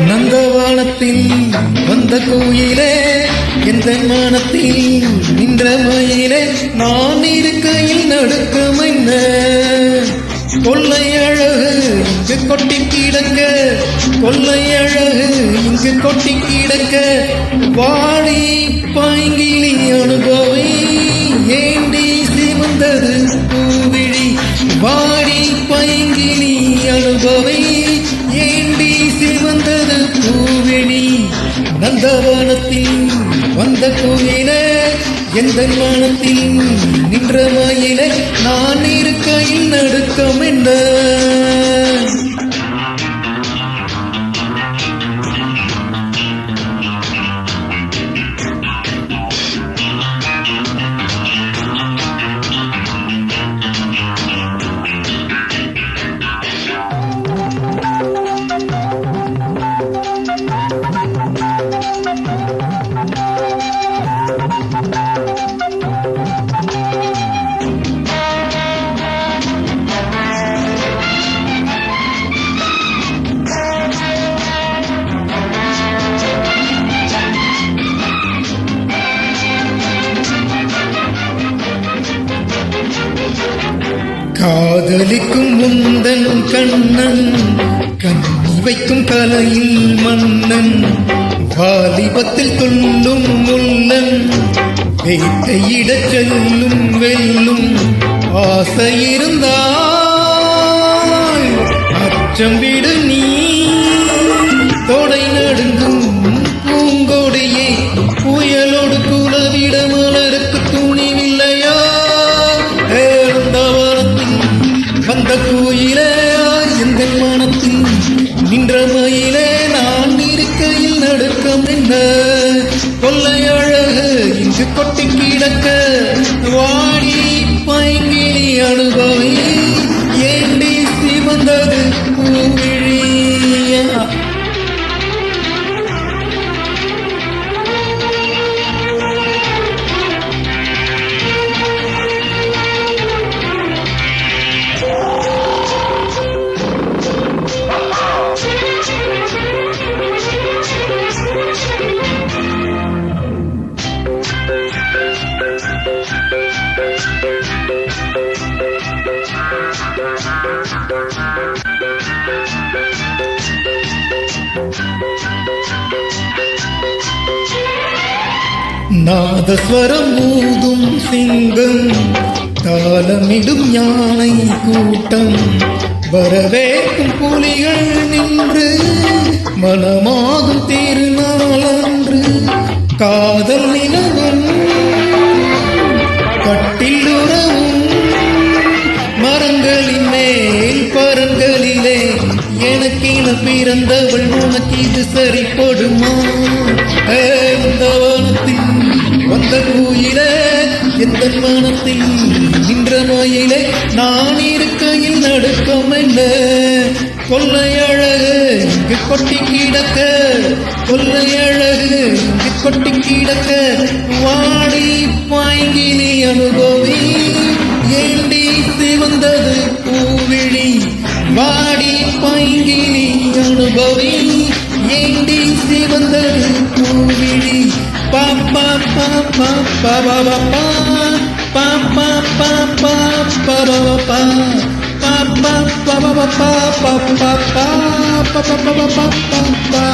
நந்தவானத்தில் வந்த கோயிலே எந்த மானத்தில் நின்ற மயிலே நான் இருக்கையில் நடுக்கம் என்ன கொள்ளை அழகு இங்கு கொட்டி கிடக்க கொள்ளை அழகு இங்கு கொட்டி கிடக்க வாடி பாய்கிளி அனுபவி ஏண்டி சிவந்தது பூவிழி வாடி பைங்கிளி அனுபவி ஏண்டி சிவந்தது பூவிழி நந்தவனத்தில் வந்த கோயிலே எந்த மனத்தில் நின்ற மயிலே நான் இருக்கையில் நடுக்கம் என்ன காதலிக்கும் முந்தன் கண்ணன் கண்ணி வைக்கும் கலையில் மன்னன் வாலிபத்தில் துள்ளும் முள்ளன் வேட்டையிடச் செல்லும் வெல்லும் ஆசை இருந்தால் அச்சம் விடு நீ தொடை நடுங்கும் பூங்கொடியே புயலோடு குலவிட மலருக்கு துணிவில்லையா வந்த கோயிலே எந்த மனத்தில் நின்ற மயிலே நான் இருக்கையில் நடுக்கம் என்ன கொள்ளை அழகு இங்கு கொட்டி கிடக்க வாடி பைங்கிளி அனுபவி ஏண்டி சிவந்தது பூவிழியா நாதஸ்வரம் ஊதும் சிங்கம் தாளமிடும் யானை கூட்டம் வரவேற்கும் புலிகள் நின்று மனமாகும் திருநாளன்று காதல் நிலவும் கட்டிலுறவும் மரங்களின் மேல் பரங்களிலே எனக்கென பிறந்தவள் உனக்கு இது சரிப்படுமா வனத்தில் வந்த கோயிலே எந்த மனத்தில் நின்ற மயிலே நான் இருக்கையில் நடுக்கம் என்ன கொள்ளை அழகு இங்கு கொட்டி கிடக்க கொள்ளை அழகு இங்கு கொட்டி கிடக்க வாடி பாய்கிளி அனுபவி ஏண்டி சிவந்தது பூவிழி வாடி பைங்கிளி அனுபவி ஏண்டி சிவந்தது பூவிழி பாப்பா பாப்பா பாபா பாப்பா பாப்பா பாபா பாப்பா பாபா பாப்பா பாப்பா பாப்பா